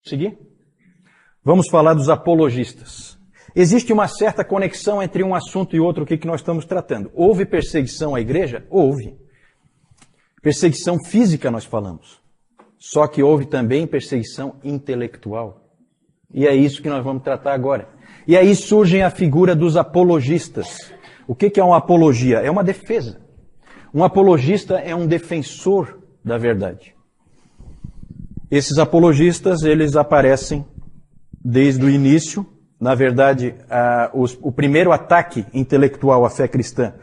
Seguir? Vamos falar dos apologistas. Existe uma certa conexão entre um assunto e outro que nós estamos tratando. Houve perseguição à igreja? Houve. Perseguição física nós falamos. Só que houve também perseguição intelectual. E é isso que nós vamos tratar agora. E aí surge a figura dos apologistas. O que é uma apologia? É uma defesa. Um apologista é um defensor da verdade. Esses apologistas, eles aparecem desde o início. Na verdade, o primeiro ataque intelectual à fé cristã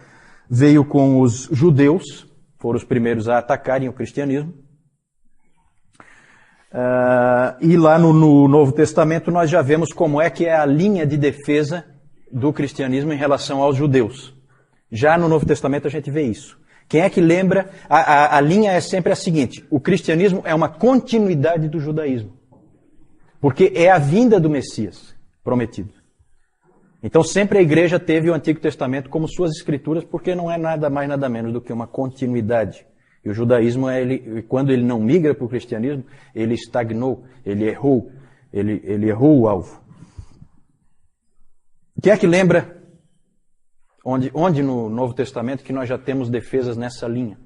veio com os judeus, foram os primeiros a atacarem o cristianismo. E lá no Novo Testamento nós já vemos como é que é a linha de defesa do cristianismo em relação aos judeus. Já no Novo Testamento a gente vê isso. Quem é que lembra? A linha é sempre a seguinte: o cristianismo é uma continuidade do judaísmo. Porque é a vinda do Messias prometido. Então sempre a igreja teve o Antigo Testamento como suas escrituras, porque não é nada mais nada menos do que uma continuidade. E o judaísmo, quando ele não migra para o cristianismo, ele estagnou, ele errou o alvo. Quem é que lembra onde no Novo Testamento que nós já temos defesas nessa linha?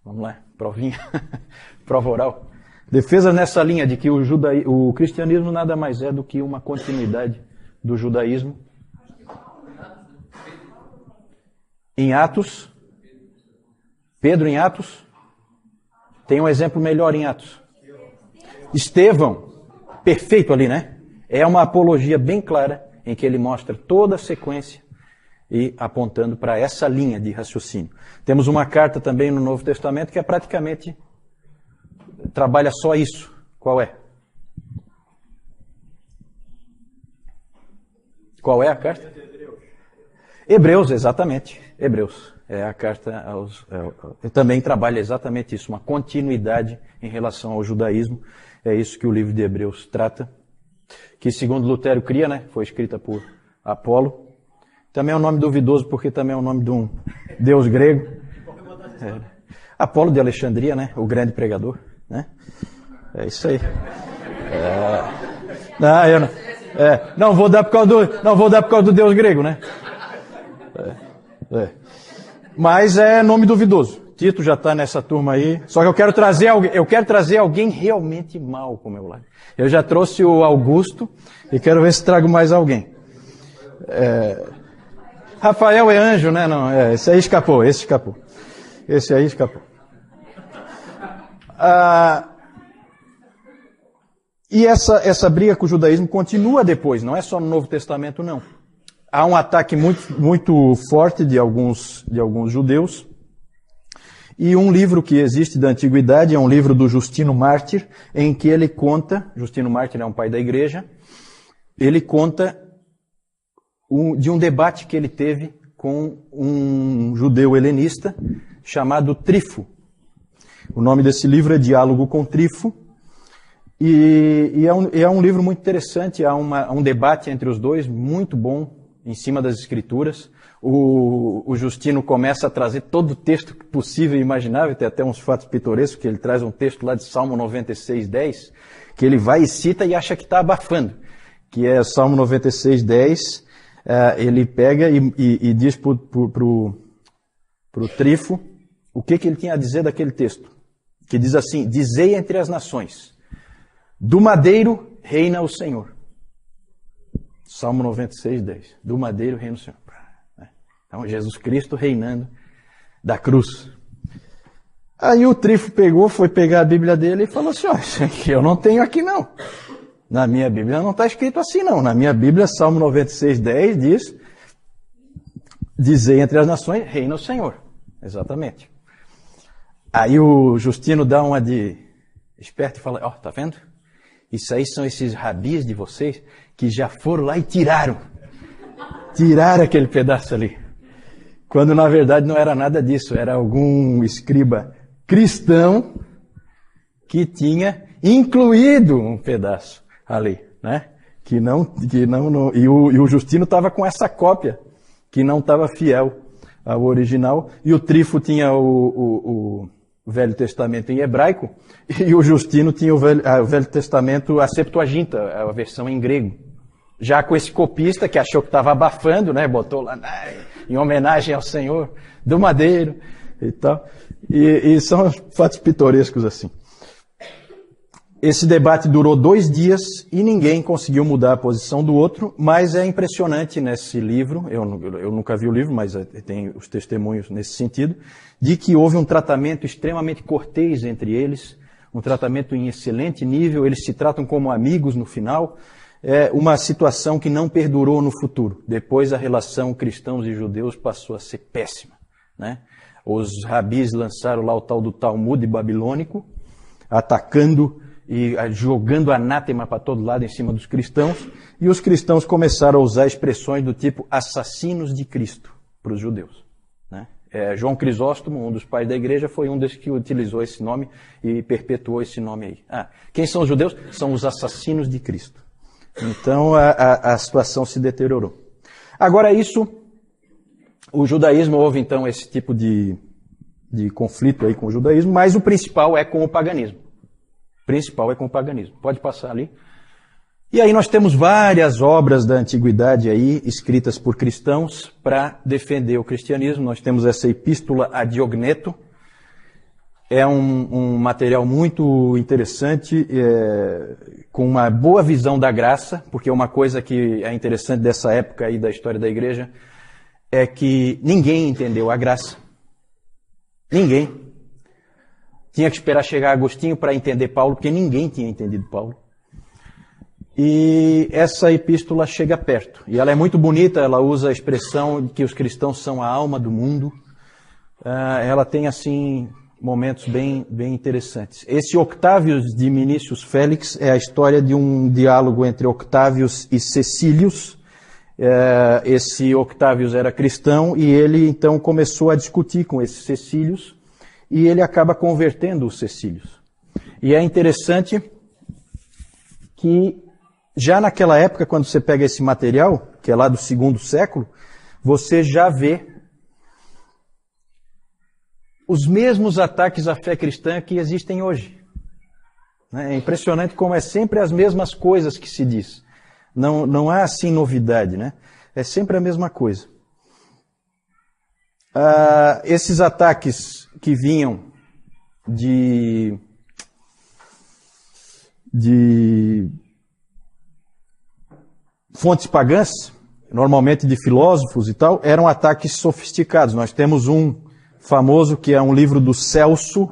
Vamos lá, provinha, prova oral. Defesas nessa linha de que o cristianismo nada mais é do que uma continuidade do judaísmo. Em Atos, Pedro em Atos, tem um exemplo melhor em Atos. Estevão, perfeito ali, né? É uma apologia bem clara em que ele mostra toda a sequência e apontando para essa linha de raciocínio. Temos uma carta também no Novo Testamento que é praticamente trabalha só isso. Qual é? Qual é a carta? Hebreus, exatamente. Hebreus. É a carta também trabalha exatamente isso, uma continuidade em relação ao judaísmo. É isso que o livro de Hebreus trata. Que segundo Lutero cria, né? Foi escrita por Apolo. Também é um nome duvidoso porque também é o nome de um deus grego. Apolo de Alexandria, né? O grande pregador, né? É isso aí. Não vou dar por causa do deus grego, né? Mas é nome duvidoso. Tito já está nessa turma aí. Só que eu quero trazer alguém realmente mau para o meu lado. Eu já trouxe o Augusto e quero ver se trago mais alguém. Rafael é anjo, né? Não, esse aí escapou, Esse aí escapou. E essa briga com o judaísmo continua depois, não é só no Novo Testamento, não. Há um ataque muito forte de alguns judeus. E um livro que existe da antiguidade é um livro do Justino Mártir, em que ele conta, Justino Mártir é um pai da igreja, ele conta de um debate que ele teve com um judeu helenista chamado Trifo. O nome desse livro é Diálogo com Trifo. E é um livro muito interessante, há um debate entre os dois, muito bom, em cima das escrituras. O Justino começa a trazer todo o texto possível e imaginável, tem até uns fatos pitorescos, que ele traz um texto lá de Salmo 96:10, que ele vai e cita e acha que está abafando, que é Salmo 96:10, ele pega e diz para o Trifo o que ele tinha a dizer daquele texto, que diz assim: dizei entre as nações, do madeiro reina o Senhor. Salmo 96:10. Do madeiro reina o Senhor. Então, Jesus Cristo reinando da cruz. Aí o Trifo foi pegar a Bíblia dele e falou assim: eu não tenho aqui não. Na minha Bíblia não está escrito assim não. Na minha Bíblia, Salmo 96:10 diz: dizei entre as nações, reina o Senhor. Exatamente. Aí o Justino dá uma de esperto e fala: tá vendo? Isso aí são esses rabis de vocês que já foram lá e tiraram aquele pedaço ali. Quando na verdade não era nada disso, era algum escriba cristão que tinha incluído um pedaço ali, né? E o Justino estava com essa cópia que não estava fiel ao original, e o Trifo tinha o Velho Testamento em hebraico, e o Justino tinha o Velho Testamento, a Septuaginta, a versão em grego. Já com esse copista que achou que estava abafando, né, botou lá em homenagem ao Senhor do Madeiro e tal. E são fatos pitorescos assim. Esse debate durou 2 dias e ninguém conseguiu mudar a posição do outro, mas é impressionante nesse livro, eu nunca vi o livro, mas tem os testemunhos nesse sentido, de que houve um tratamento extremamente cortês entre eles, um tratamento em excelente nível, eles se tratam como amigos no final, é uma situação que não perdurou no futuro. Depois a relação cristãos e judeus passou a ser péssima, né? Os rabis lançaram lá o tal do Talmud babilônico, atacando e jogando anátema para todo lado em cima dos cristãos, e os cristãos começaram a usar expressões do tipo assassinos de Cristo para os judeus, né? João Crisóstomo, um dos pais da igreja, foi um desses que utilizou esse nome e perpetuou esse nome aí. Quem são os judeus? São os assassinos de Cristo. Então a situação se deteriorou. Agora o judaísmo, houve então esse tipo de conflito aí com o judaísmo, mas o principal é com o paganismo. Pode passar ali. E aí nós temos várias obras da antiguidade aí, escritas por cristãos, para defender o cristianismo. Nós temos essa Epístola a Diogneto. É um material muito interessante, com uma boa visão da graça, porque uma coisa que é interessante dessa época aí da história da igreja é que ninguém entendeu a graça. Ninguém. Tinha que esperar chegar Agostinho para entender Paulo, porque ninguém tinha entendido Paulo. E essa epístola chega perto. E ela é muito bonita, ela usa a expressão de que os cristãos são a alma do mundo. Ela tem, assim, momentos bem interessantes. Esse Octávios de Minícius Félix é a história de um diálogo entre Octávios e Cecílius. Esse Octávios era cristão e ele, então, começou a discutir com esse Cecílius. E ele acaba convertendo os Cecílios. E é interessante que, já naquela época, quando você pega esse material, que é lá do 2º século, você já vê os mesmos ataques à fé cristã que existem hoje. É impressionante como é sempre as mesmas coisas que se diz. Não há, assim, novidade, né? É sempre a mesma coisa. Esses ataques que vinham de fontes pagãs, normalmente de filósofos e tal, eram ataques sofisticados. Nós temos um famoso que é um livro do Celsus,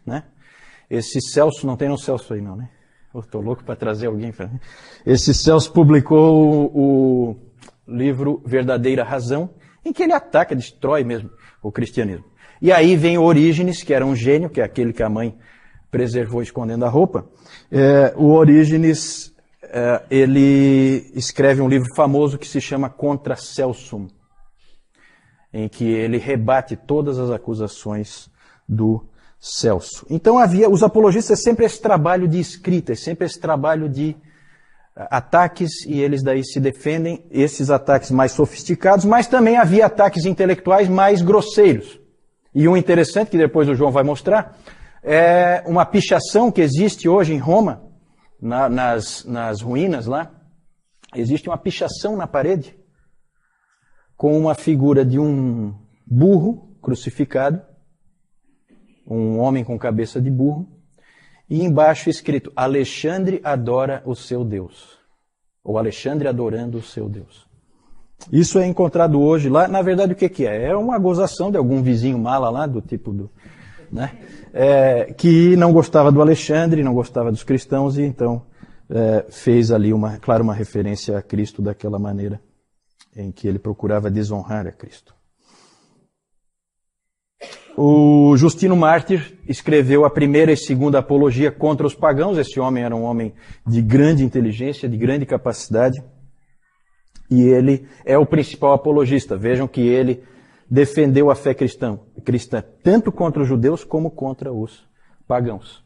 né? Esse Celso, não tem um Celso aí não, né? Eu tô louco para trazer alguém para mim. Esse Celso publicou o livro Verdadeira Razão, em que ele ataca, destrói mesmo o cristianismo. E aí vem o Orígenes, que era um gênio, que é aquele que a mãe preservou escondendo a roupa. O Orígenes, ele escreve um livro famoso que se chama Contra Celsum, em que ele rebate todas as acusações do Celso. Então os apologistas, é sempre esse trabalho de escrita, é sempre esse trabalho de ataques, e eles daí se defendem, esses ataques mais sofisticados, mas também havia ataques intelectuais mais grosseiros. E um interessante, que depois o João vai mostrar, é uma pichação que existe hoje em Roma, nas ruínas lá. Existe uma pichação na parede, com uma figura de um burro crucificado, um homem com cabeça de burro, e embaixo escrito, Alexandre adora o seu Deus. Ou Alexandre adorando o seu Deus. Isso é encontrado hoje lá. Na verdade, o que é? É uma gozação de algum vizinho mala lá, do tipo né? Que não gostava do Alexandre, não gostava dos cristãos, e então fez ali uma referência a Cristo daquela maneira em que ele procurava desonrar a Cristo. O Justino Mártir escreveu a primeira e segunda apologia contra os pagãos. Esse homem era um homem de grande inteligência, de grande capacidade, e ele é o principal apologista. Vejam que ele defendeu a fé cristã tanto contra os judeus como contra os pagãos.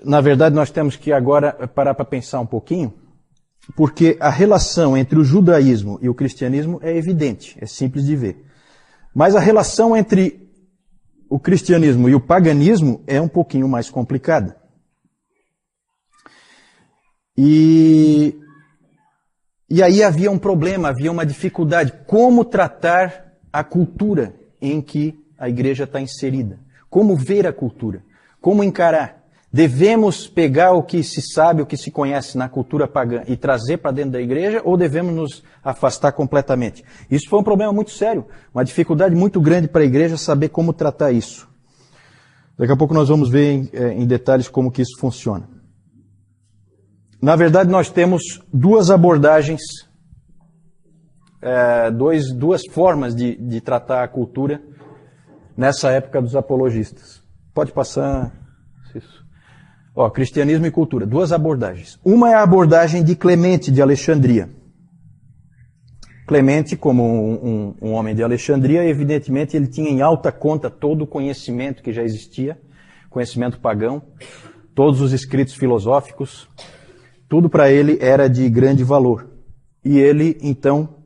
Na verdade, nós temos que agora parar para pensar um pouquinho porque a relação entre o judaísmo e o cristianismo é evidente, é simples de ver. Mas a relação entre o cristianismo e o paganismo é um pouquinho mais complicada. E aí havia um problema, havia uma dificuldade. Como tratar a cultura em que a igreja está inserida? Como ver a cultura? Como encarar? Devemos pegar o que se sabe, o que se conhece na cultura pagã e trazer para dentro da igreja, ou devemos nos afastar completamente? Isso foi um problema muito sério, uma dificuldade muito grande para a igreja saber como tratar isso. Daqui a pouco nós vamos ver em detalhes como que isso funciona. Na verdade, nós temos duas abordagens, duas formas de tratar a cultura nessa época dos apologistas. Pode passar isso. Cristianismo e cultura, duas abordagens. Uma é a abordagem de Clemente de Alexandria. Clemente, como um homem de Alexandria, evidentemente ele tinha em alta conta todo o conhecimento que já existia, conhecimento pagão, todos os escritos filosóficos, tudo para ele era de grande valor. E ele, então,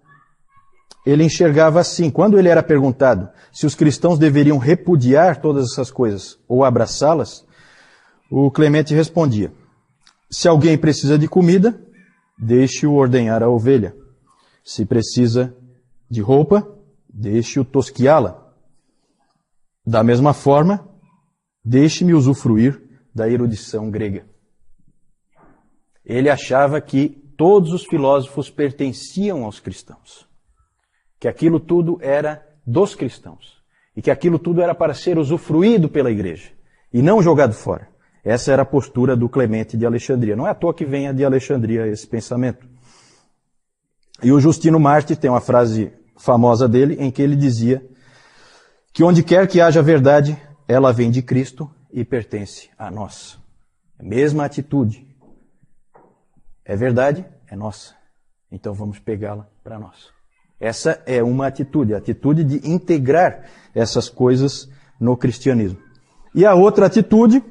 ele enxergava assim. Quando ele era perguntado se os cristãos deveriam repudiar todas essas coisas ou abraçá-las, o Clemente respondia: se alguém precisa de comida, deixe-o ordenhar a ovelha. Se precisa de roupa, deixe-o tosquiá-la. Da mesma forma, deixe-me usufruir da erudição grega. Ele achava que todos os filósofos pertenciam aos cristãos, que aquilo tudo era dos cristãos, e que aquilo tudo era para ser usufruído pela igreja, e não jogado fora. Essa era a postura do Clemente de Alexandria. Não é à toa que venha de Alexandria esse pensamento. E o Justino Mártir tem uma frase famosa dele, em que ele dizia que onde quer que haja verdade, ela vem de Cristo e pertence a nós. A mesma atitude. É verdade? É nossa. Então vamos pegá-la para nós. Essa é uma atitude, a atitude de integrar essas coisas no cristianismo. E a outra atitude,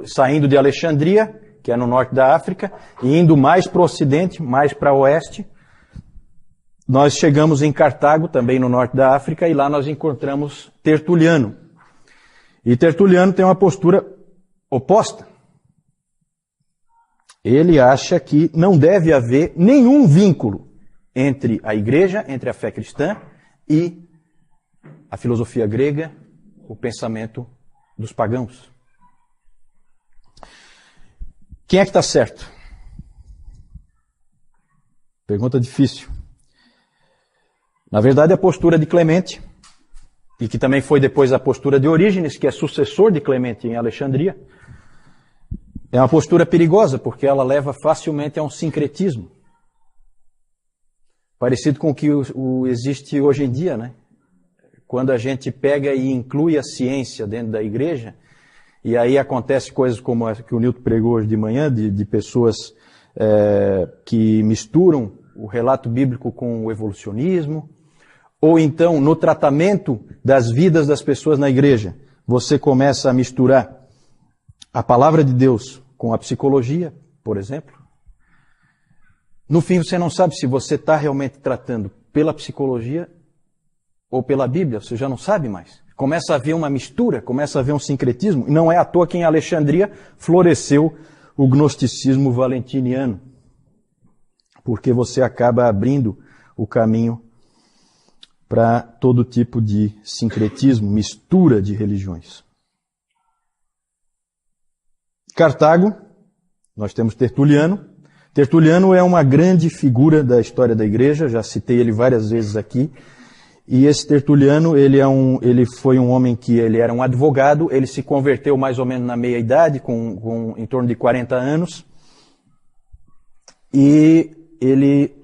saindo de Alexandria, que é no norte da África, e indo mais para o ocidente, mais para o oeste, nós chegamos em Cartago, também no norte da África, e lá nós encontramos Tertuliano. E Tertuliano tem uma postura oposta. Ele acha que não deve haver nenhum vínculo entre a igreja, entre a fé cristã e a filosofia grega, o pensamento dos pagãos. Quem é que está certo? Pergunta difícil. Na verdade, a postura de Clemente, e que também foi depois a postura de Orígenes, que é sucessor de Clemente em Alexandria, é uma postura perigosa, porque ela leva facilmente a um sincretismo. Parecido com o que existe hoje em dia, né? Quando a gente pega e inclui a ciência dentro da igreja, e aí acontece coisas como a que o Nilton pregou hoje de manhã, de pessoas que misturam o relato bíblico com o evolucionismo, ou então no tratamento das vidas das pessoas na igreja, você começa a misturar a palavra de Deus com a psicologia, por exemplo. No fim, você não sabe se você está realmente tratando pela psicologia ou pela Bíblia, você já não sabe mais. Começa a haver uma mistura, começa a haver um sincretismo, e não é à toa que em Alexandria floresceu o gnosticismo valentiniano, porque você acaba abrindo o caminho para todo tipo de sincretismo, mistura de religiões. Cartago, nós temos Tertuliano. Tertuliano é uma grande figura da história da igreja, já citei ele várias vezes aqui. E esse Tertuliano, ele foi um homem que ele era um advogado, ele se converteu mais ou menos na meia-idade, em torno de 40 anos. E ele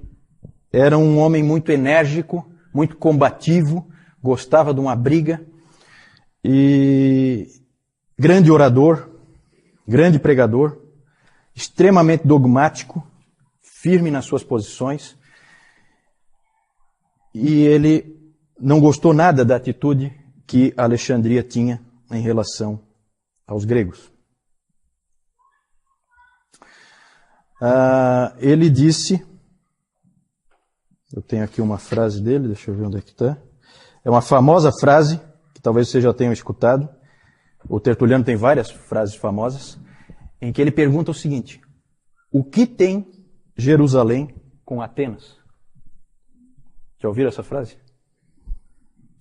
era um homem muito enérgico, muito combativo, gostava de uma briga, e grande orador, grande pregador, extremamente dogmático, firme nas suas posições, e ele não gostou nada da atitude que Alexandria tinha em relação aos gregos. Ele disse, eu tenho aqui uma frase dele, deixa eu ver onde é que está. É uma famosa frase, que talvez vocês já tenham escutado. O Tertuliano tem várias frases famosas, em que ele pergunta o seguinte: o que tem Jerusalém com Atenas? Já ouviram essa frase?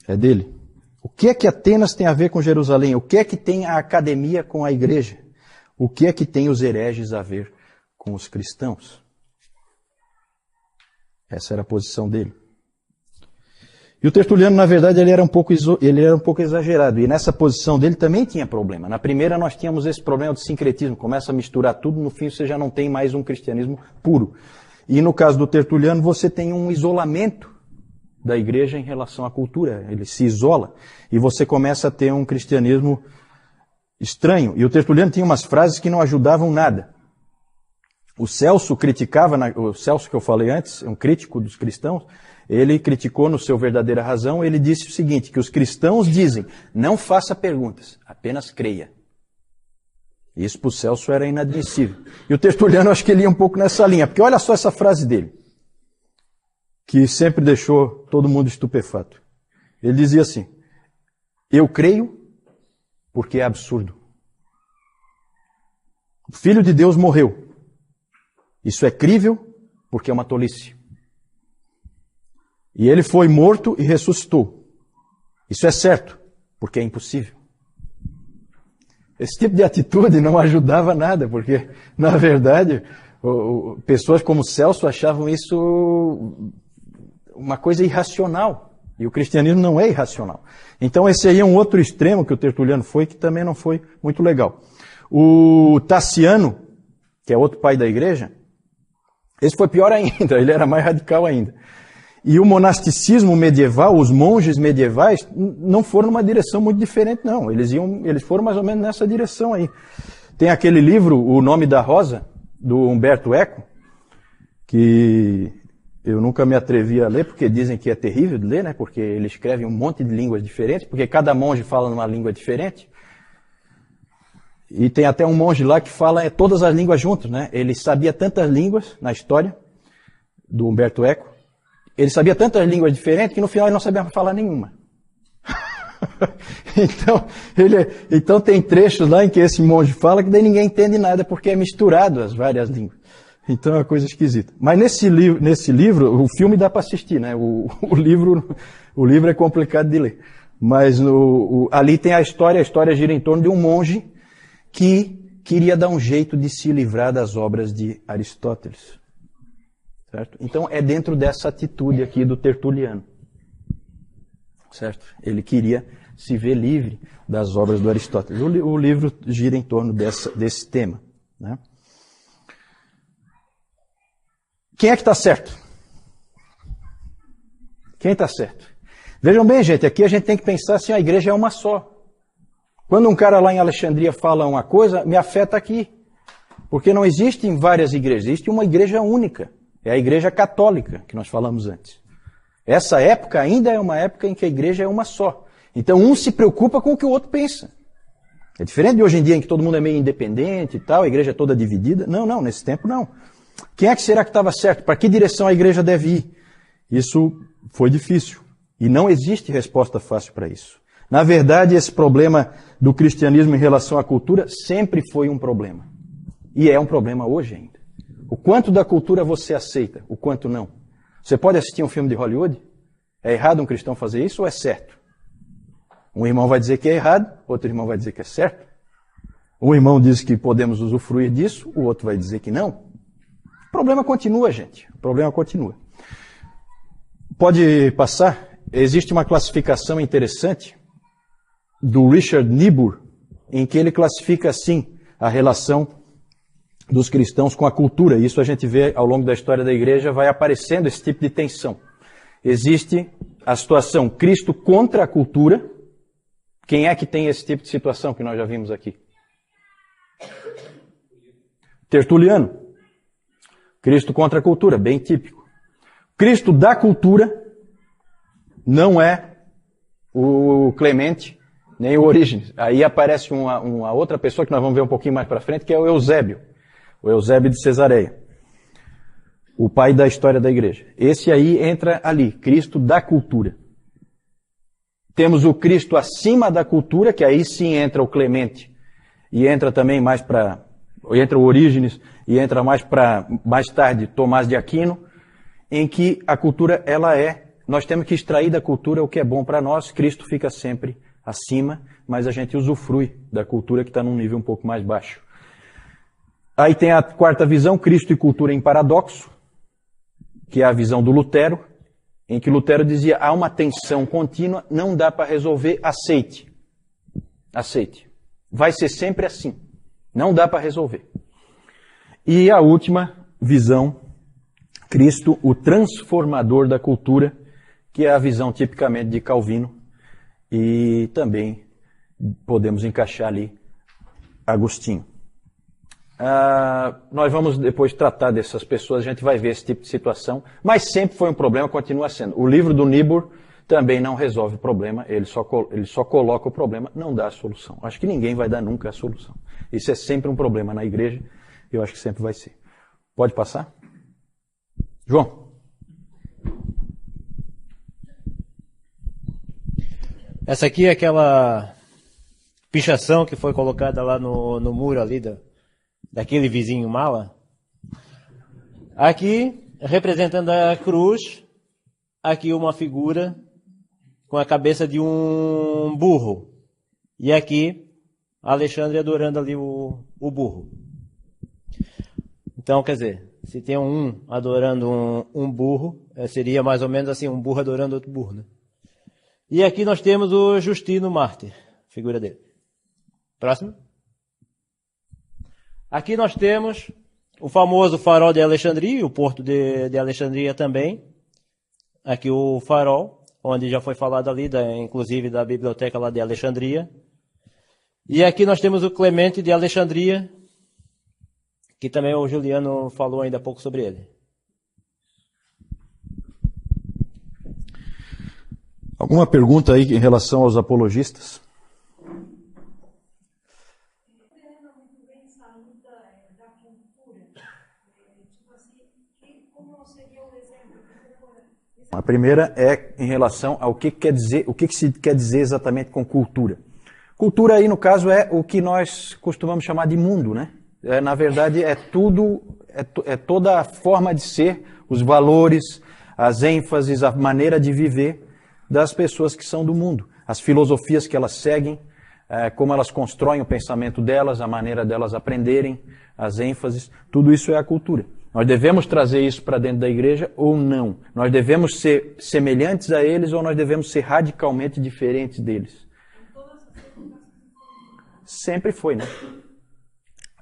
É dele. O que é que Atenas tem a ver com Jerusalém? O que é que tem a academia com a igreja? O que é que tem os hereges a ver com os cristãos? Essa era a posição dele. E o Tertuliano, na verdade, ele era um pouco exagerado. E nessa posição dele também tinha problema. Na primeira nós tínhamos esse problema do sincretismo. Começa a misturar tudo, no fim você já não tem mais um cristianismo puro. E no caso do Tertuliano, você tem um isolamento da igreja em relação à cultura. Ele se isola. E você começa a ter um cristianismo estranho. E o Tertuliano tinha umas frases que não ajudavam nada. O Celso criticava, o Celso que eu falei antes, um crítico dos cristãos, ele criticou no seu Verdadeira Razão, ele disse o seguinte, que os cristãos dizem, não faça perguntas, apenas creia. Isso para o Celso era inadmissível. E o Tertuliano, acho que ele ia um pouco nessa linha, porque olha só essa frase dele, que sempre deixou todo mundo estupefato. Ele dizia assim, eu creio porque é absurdo. O Filho de Deus morreu. Isso é crível porque é uma tolice. E ele foi morto e ressuscitou. Isso é certo, porque é impossível. Esse tipo de atitude não ajudava nada, porque, na verdade, pessoas como Celso achavam isso uma coisa irracional. E o cristianismo não é irracional. Então esse aí é um outro extremo que o Tertuliano foi, que também não foi muito legal. O Tassiano, que é outro pai da igreja, esse foi pior ainda, ele era mais radical ainda. E o monasticismo medieval, os monges medievais, não foram numa direção muito diferente, não. Eles foram mais ou menos nessa direção aí. Tem aquele livro, O Nome da Rosa, do Umberto Eco, que eu nunca me atrevi a ler, porque dizem que é terrível de ler, né? Porque ele escreve um monte de línguas diferentes, porque cada monge fala numa língua diferente. E tem até um monge lá que fala todas as línguas juntas, né? Ele sabia tantas línguas na história do Umberto Eco. Ele sabia tantas línguas diferentes que no final ele não sabia falar nenhuma. Então tem trechos lá em que esse monge fala que daí ninguém entende nada porque é misturado as várias línguas. Então é uma coisa esquisita. Mas nesse livro, o filme dá para assistir, né? O livro é complicado de ler. Mas ali tem a história gira em torno de um monge que queria dar um jeito de se livrar das obras de Aristóteles. Certo? Então é dentro dessa atitude aqui do Tertuliano. Certo? Ele queria se ver livre das obras do Aristóteles. O livro gira em torno desse tema. Né? Quem é que está certo? Quem está certo? Vejam bem, gente, aqui a gente tem que pensar assim, a igreja é uma só. Quando um cara lá em Alexandria fala uma coisa, me afeta aqui. Porque não existem várias igrejas, existe uma igreja única. É a igreja católica, que nós falamos antes. Essa época ainda é uma época em que a igreja é uma só. Então um se preocupa com o que o outro pensa. É diferente de hoje em dia em que todo mundo é meio independente e tal, a igreja é toda dividida. Não, nesse tempo não. Quem é que será que estava certo? Para que direção a igreja deve ir? Isso foi difícil. E não existe resposta fácil para isso. Na verdade, esse problema do cristianismo em relação à cultura sempre foi um problema. E é um problema hoje ainda. O quanto da cultura você aceita, o quanto não. Você pode assistir um filme de Hollywood? É errado um cristão fazer isso ou é certo? Um irmão vai dizer que é errado, outro irmão vai dizer que é certo. Um irmão diz que podemos usufruir disso, o outro vai dizer que não. O problema continua, gente. O problema continua. Pode passar? Existe uma classificação interessante do Richard Niebuhr, em que ele classifica assim a relação dos cristãos com a cultura. Isso a gente vê ao longo da história da igreja, vai aparecendo esse tipo de tensão. Existe a situação Cristo contra a cultura. Quem é que tem esse tipo de situação que nós já vimos aqui? Tertuliano. Cristo contra a cultura, bem típico. Cristo da cultura não é o Clemente, nem o Orígenes. Aí aparece uma outra pessoa que nós vamos ver um pouquinho mais para frente, que é o Eusébio. O Eusébio de Cesareia. o pai da história da igreja. Esse aí entra ali, Cristo da cultura. Temos o Cristo acima da cultura, que aí sim entra o Clemente, e entra também mais para, entra o Orígenes, e entra mais tarde, Tomás de Aquino, em que a cultura, nós temos que extrair da cultura o que é bom para nós, Cristo fica sempre acima, mas a gente usufrui da cultura que está num nível um pouco mais baixo. Aí tem a quarta visão, Cristo e cultura em paradoxo, que é a visão do Lutero, em que Lutero dizia, há uma tensão contínua, não dá para resolver, aceite. Aceite. Vai ser sempre assim. Não dá para resolver. E a última visão, Cristo, o transformador da cultura, que é a visão tipicamente de Calvino, e também podemos encaixar ali Agostinho. Nós vamos depois tratar dessas pessoas, a gente vai ver esse tipo de situação, mas sempre foi um problema, continua sendo. O livro do Niebuhr também não resolve o problema, ele só coloca o problema, não dá a solução. Acho que ninguém vai dar nunca a solução. Isso é sempre um problema na igreja, eu acho que sempre vai ser. Pode passar? João. Essa aqui é aquela pichação que foi colocada lá no muro ali daquele vizinho mala. Aqui, representando a cruz, aqui uma figura com a cabeça de um burro. E aqui, Alexandre adorando ali o burro. Então, quer dizer, se tem um adorando um burro, seria mais ou menos assim, um burro adorando outro burro, né? E aqui nós temos o Justino Mártir, figura dele. Próximo. Aqui nós temos o famoso farol de Alexandria, o porto de Alexandria também. Aqui o farol, onde já foi falado ali, inclusive da biblioteca lá de Alexandria. E aqui nós temos o Clemente de Alexandria, que também o Juliano falou ainda há pouco sobre ele. Alguma pergunta aí em relação aos apologistas? A primeira é em relação ao que quer dizer, o que se quer dizer exatamente com cultura. Cultura aí, no caso, é o que nós costumamos chamar de mundo, né? Na verdade, é toda a forma de ser, os valores, as ênfases, a maneira de viver das pessoas que são do mundo. As filosofias que elas seguem, como elas constroem o pensamento delas, a maneira delas aprenderem, as ênfases, tudo isso é a cultura. Nós devemos trazer isso para dentro da igreja ou não? Nós devemos ser semelhantes a eles ou nós devemos ser radicalmente diferentes deles? Sempre foi, né?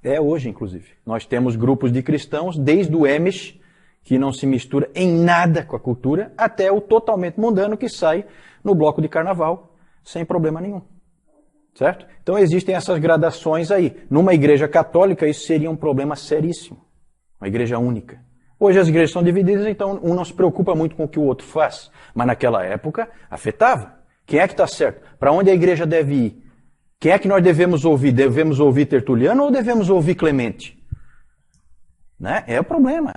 É hoje, inclusive. Nós temos grupos de cristãos, desde o Amish, que não se mistura em nada com a cultura, até o totalmente mundano que sai no bloco de carnaval, sem problema nenhum. Certo? Então existem essas gradações aí. Numa igreja católica, isso seria um problema seríssimo. Uma igreja única. Hoje as igrejas são divididas, então um não se preocupa muito com o que o outro faz. Mas naquela época, afetava. Quem é que está certo? Para onde a igreja deve ir? Quem é que nós devemos ouvir? Devemos ouvir Tertuliano ou devemos ouvir Clemente? Né? É o problema.